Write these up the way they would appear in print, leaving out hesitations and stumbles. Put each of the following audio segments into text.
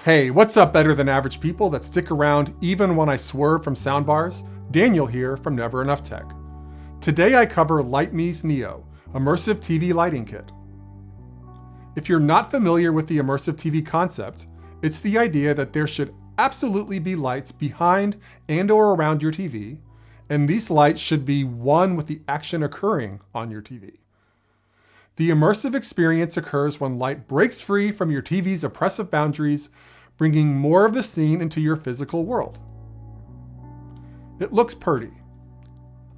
Hey, what's up better than average people that stick around even when I swerve from soundbars? Daniel here from Never Enough Tech. Today I cover Lytmi Neo, Immersive TV Lighting Kit. If you're not familiar with the immersive TV concept, it's the idea that there should absolutely be lights behind and or around your TV, and these lights should be one with the action occurring on your TV. The immersive experience occurs when light breaks free from your TV's oppressive boundaries, bringing more of the scene into your physical world. It looks pretty.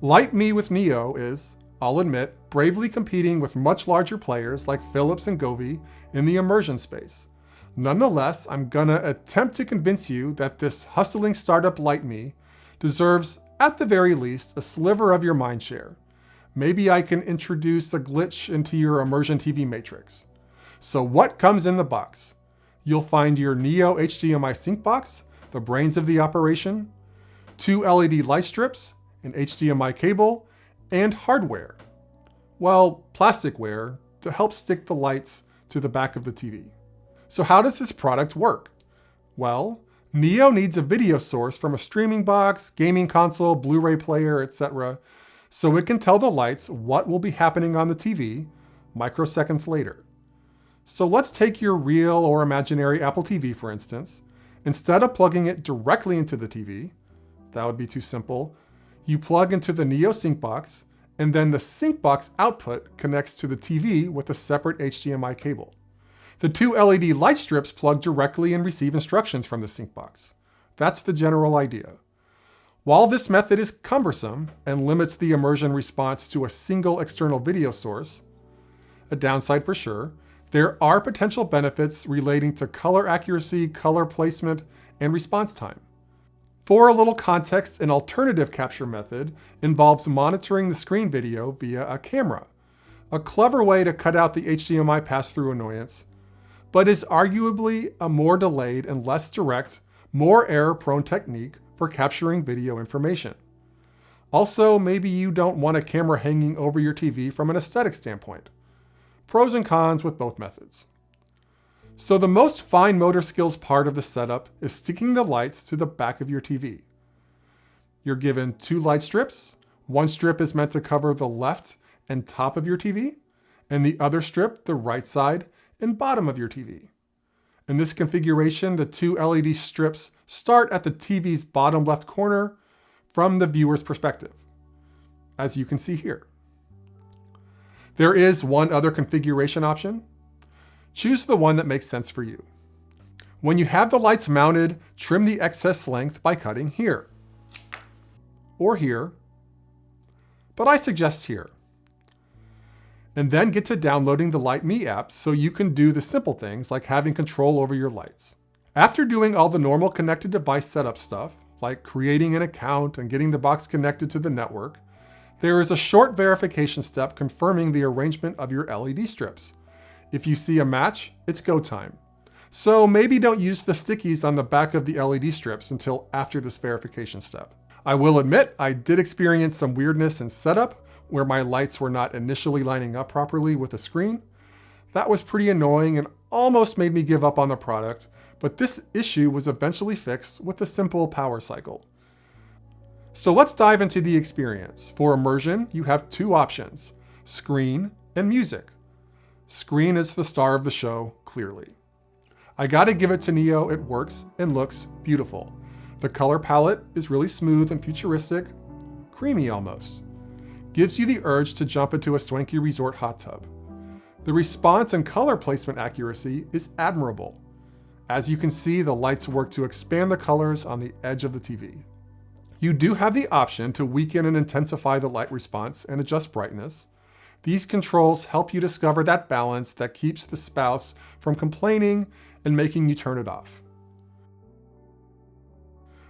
Lytmi Neo is, I'll admit, bravely competing with much larger players like Philips and Govee in the immersion space. Nonetheless, I'm gonna attempt to convince you that this hustling startup Lytmi deserves, at the very least, a sliver of your mind share. Maybe I can introduce a glitch into your immersion TV matrix. So what comes in the box? You'll find your Neo HDMI sync box, the brains of the operation, 2 LED light strips, an HDMI cable, and hardware. Well, plasticware to help stick the lights to the back of the TV. So how does this product work? Well, Neo needs a video source from a streaming box, gaming console, Blu-ray player, etc., so it can tell the lights what will be happening on the TV microseconds later. So let's take your real or imaginary Apple TV, for instance. Instead of plugging it directly into the TV, that would be too simple, you plug into the Neo sync box, and then the sync box output connects to the TV with a separate HDMI cable. The 2 LED light strips plug directly and receive instructions from the sync box. That's the general idea. While this method is cumbersome and limits the immersion response to a single external video source, a downside for sure, there are potential benefits relating to color accuracy, color placement, and response time. For a little context, an alternative capture method involves monitoring the screen video via a camera, a clever way to cut out the HDMI pass-through annoyance, but is arguably a more delayed and less direct, more error-prone technique for capturing video information. Also, maybe you don't want a camera hanging over your TV from an aesthetic standpoint. Pros and cons with both methods. So the most fine motor skills part of the setup is sticking the lights to the back of your TV. You're given 2 light strips. One strip is meant to cover the left and top of your TV, and the other strip the right side and bottom of your TV. In this configuration, the 2 LED strips start at the TV's bottom left corner from the viewer's perspective, as you can see here. There is one other configuration option. Choose the one that makes sense for you. When you have the lights mounted, trim the excess length by cutting here, or here, but I suggest here. And then get to downloading the Lytmi app so you can do the simple things like having control over your lights. After doing all the normal connected device setup stuff, like creating an account and getting the box connected to the network, there is a short verification step confirming the arrangement of your LED strips. If you see a match, it's go time. So maybe don't use the stickies on the back of the LED strips until after this verification step. I will admit I did experience some weirdness in setup where my lights were not initially lining up properly with the screen. That was pretty annoying and almost made me give up on the product, but this issue was eventually fixed with a simple power cycle. So let's dive into the experience. For immersion, you have 2 options, screen and music. Screen is the star of the show, clearly. I gotta give it to Neo, it works and looks beautiful. The color palette is really smooth and futuristic, creamy almost. Gives you the urge to jump into a swanky resort hot tub. The response and color placement accuracy is admirable. As you can see, the lights work to expand the colors on the edge of the TV. You do have the option to weaken and intensify the light response and adjust brightness. These controls help you discover that balance that keeps the spouse from complaining and making you turn it off.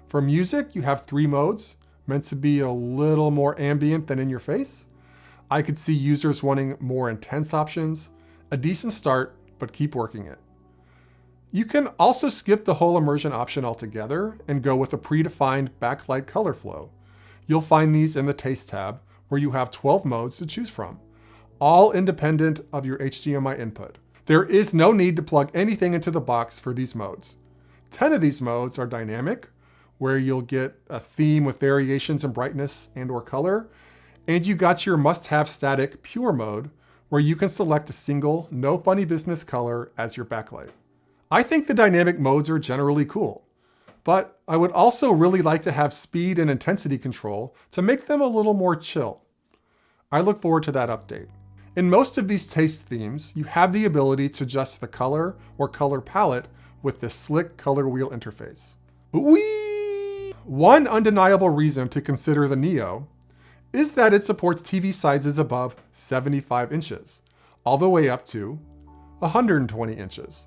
For music, you have 3 modes, meant to be a little more ambient than in your face. I could see users wanting more intense options, a decent start, but keep working it. You can also skip the whole immersion option altogether and go with a predefined backlight color flow. You'll find these in the Taste tab, where you have 12 modes to choose from, all independent of your HDMI input. There is no need to plug anything into the box for these modes. 10 of these modes are dynamic, where you'll get a theme with variations in brightness and or color, and you got your must-have static pure mode, where you can select a single, no funny business color as your backlight. I think the dynamic modes are generally cool, but I would also really like to have speed and intensity control to make them a little more chill. I look forward to that update. In most of these taste themes, you have the ability to adjust the color or color palette with this slick color wheel interface. Whee! One undeniable reason to consider the Neo is that it supports TV sizes above 75 inches, all the way up to 120 inches.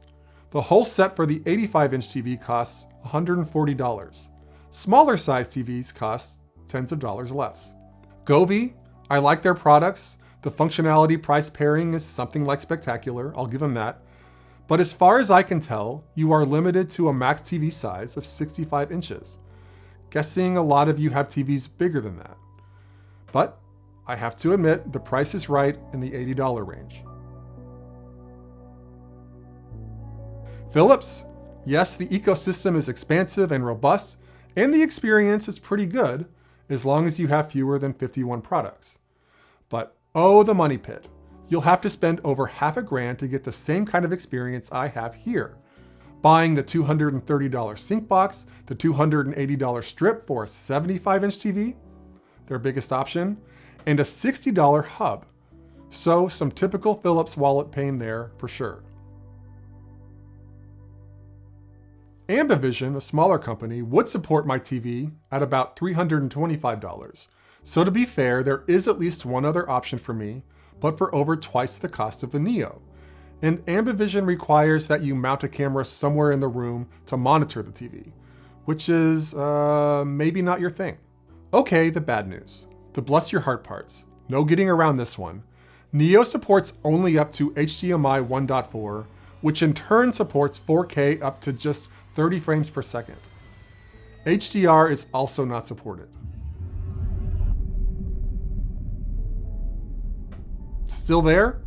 The whole set for the 85-inch TV costs $140. Smaller size TVs cost tens of dollars less. Govee, I like their products. The functionality price pairing is something like spectacular, I'll give them that. But as far as I can tell, you are limited to a max TV size of 65 inches. Guessing a lot of you have TVs bigger than that. But I have to admit, the price is right in the $80 range. Philips, yes, the ecosystem is expansive and robust, and the experience is pretty good, as long as you have fewer than 51 products. But oh, the money pit. You'll have to spend over $500 to get the same kind of experience I have here. Buying the $230 sync box, the $280 strip for a 75-inch TV, their biggest option, and a $60 hub. So some typical Philips wallet pain there for sure. Ambivision, a smaller company, would support my TV at about $325. So to be fair, there is at least one other option for me, but for over twice the cost of the Neo. And Ambivision requires that you mount a camera somewhere in the room to monitor the TV, which is maybe not your thing. Okay, the bad news. The bless your heart parts. No getting around this one. Neo supports only up to HDMI 1.4, which in turn supports 4K up to just 30 frames per second. HDR is also not supported. Still there?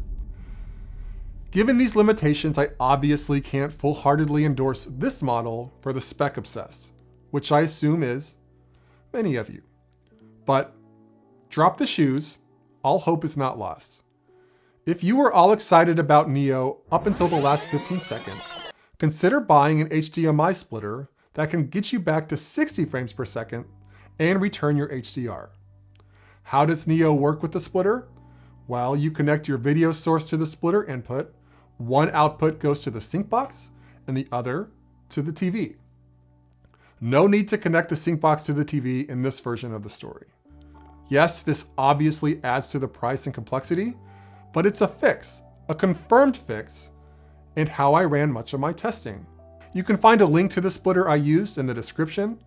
Given these limitations, I obviously can't full-heartedly endorse this model for the spec obsessed, which I assume is many of you. But drop the shoes, all hope is not lost. If you were all excited about Neo up until the last 15 seconds, consider buying an HDMI splitter that can get you back to 60 frames per second and return your HDR. How does Neo work with the splitter? Well, you connect your video source to the splitter input. One output goes to the sync box and the other to the TV. No need to connect the sync box to the TV in this version of the story. Yes, this obviously adds to the price and complexity, but it's a fix, a confirmed fix, and how I ran much of my testing. You can find a link to the splitter I used in the description.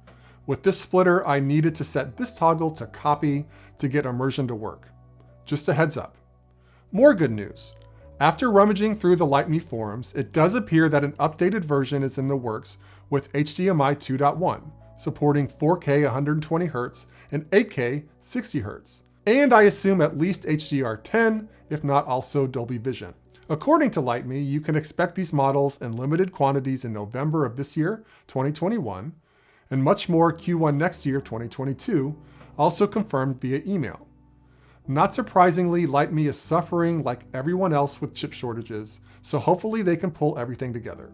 With this splitter, I needed to set this toggle to copy to get immersion to work. Just a heads up. More good news. After rummaging through the Lytmi forums, it does appear that an updated version is in the works with HDMI 2.1, supporting 4K 120Hz and 8K 60Hz. And I assume at least HDR10, if not also Dolby Vision. According to Lytmi, you can expect these models in limited quantities in November of this year, 2021, and much more Q1 next year, 2022, also confirmed via email. Not surprisingly, Lytmi is suffering like everyone else with chip shortages, so hopefully they can pull everything together.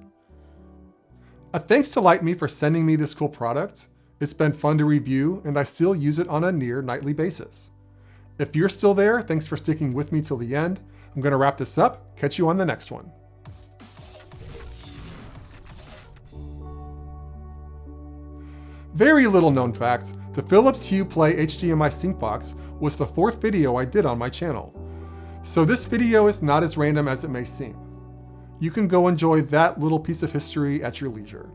A thanks to Lytmi for sending me this cool product. It's been fun to review, and I still use it on a near nightly basis. If you're still there, thanks for sticking with me till the end. I'm going to wrap this up. Catch you on the next one. Very little known fact, the Philips Hue Play HDMI sync box was the 4th video I did on my channel. So this video is not as random as it may seem. You can go enjoy that little piece of history at your leisure.